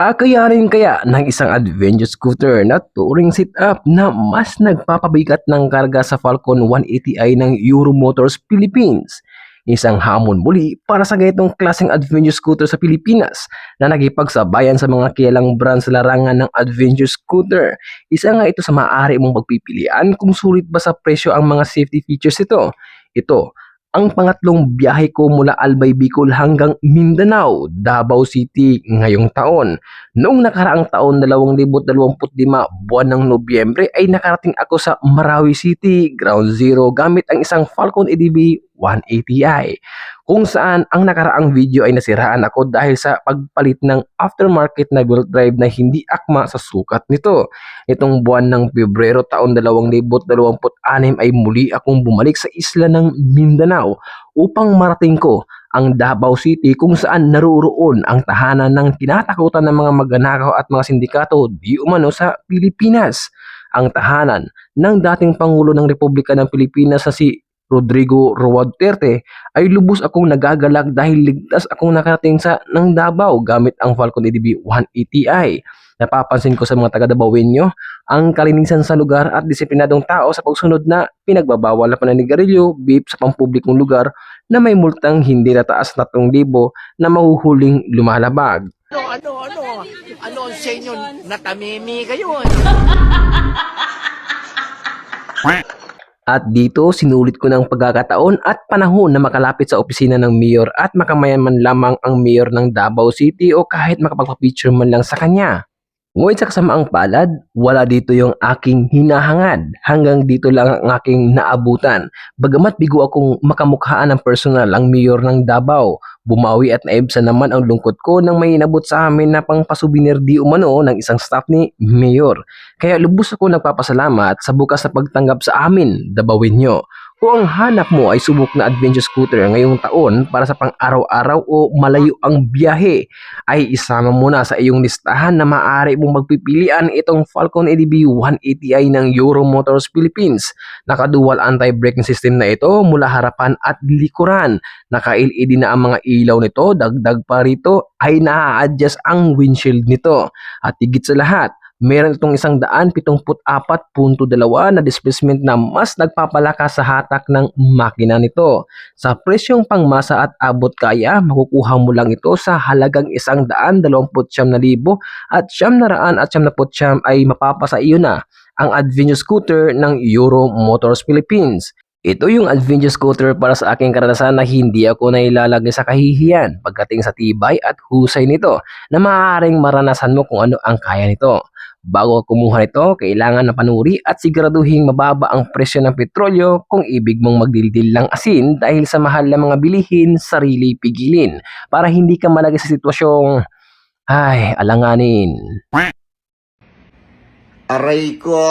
Kakayanin kaya ng isang adventure scooter na touring setup na mas nagpapabigat ng karga sa Falcon 180i ng Euro Motors Philippines? Isang hamon muli para sa ganitong klaseng adventure scooter sa Pilipinas na nagipagsabayan sa mga kilalang brand sa larangan ng adventure scooter. Isa nga ito sa maaari mong pagpipilian kung sulit ba sa presyo ang mga safety features ito. Ito ang pangatlong biyahe ko mula Albay Bicol hanggang Mindanao, Davao City ngayong taon. Noong nakaraang taon 2025 buwan ng Nobyembre ay nakarating ako sa Marawi City, Ground Zero gamit ang isang Falcon EDV 180i kung saan ang nakaraang video ay nasiraan ako dahil sa pagpalit ng aftermarket na belt drive na hindi akma sa sukat nito. Itong buwan ng Pebrero taon 2026 ay muli akong bumalik sa isla ng Mindanao upang marating ko ang Davao City kung saan naroon ang tahanan ng tinatakutan ng mga magnanakaw at mga sindikato di umano sa Pilipinas. Ang tahanan ng dating Pangulo ng Republika ng Pilipinas na si Rodrigo Roa Duterte ay lubos akong nagagalak dahil ligtas akong nakarating sa ng Davao gamit ang Falcon EDV 180i. Napapansin ko sa mga taga-Dabawenyo ang kalinisan sa lugar at disiplinadong tao sa pagsunod na pinagbabawal na pananigarilyo, vape sa pampublikong lugar na may multang hindi nataas na 3,000 na mahuhuling lumalabag. Ano ang sa inyo? Natamimi kayo. At dito sinulit ko ng pagkakataon at panahon na makalapit sa opisina ng mayor at makamayan man lamang ang mayor ng Davao City o kahit makapagpa-picture man lang sa kanya. Ngunit sa kasamaang palad, wala dito yung aking hinahangad. Hanggang dito lang ang aking naabutan. Bagamat bigo akong makamukhaan ng personal ang mayor ng Davao, bumawi at naibsan naman ang lungkot ko nang may inabot sa amin na pangpasubenir di umano ng isang staff ni mayor. Kaya lubos ako nagpapasalamat sa bukas na pagtanggap sa amin, Dabawenyo. Kung ang hanap mo ay subok na adventure scooter ngayong taon para sa pang-araw-araw o malayo ang biyahe, ay isama mo na sa iyong listahan na maaari mong magpipilian itong Falcon EDV 180i ng Euro Motors Philippines. Naka-dual anti-braking system na ito mula harapan at likuran. Naka-LED na ang mga ilaw nito, dagdag pa rito ay na-adjust ang windshield nito. At higit sa lahat, meron itong 174.2 na displacement na mas nagpapalakas sa hatak ng makina nito. Sa presyong pangmasa at abot kaya, makukuha mo lang ito sa halagang 129,000 at 999 ay mapapasa iyo na ang adventure scooter ng Euro Motors Philippines. Ito yung adventure scooter para sa aking karanasan na hindi ako nailalagay sa kahihiyan pagdating sa tibay at husay nito na maaaring maranasan mo kung ano ang kaya nito. Bago kumuha nito, kailangan na panuri at siguraduhing mababa ang presyo ng petrolyo kung ibig mong magdildil ng asin dahil sa mahal na mga bilihin, sarili pigilin para hindi ka malagay sa sitwasyong, alanganin. Aray ko.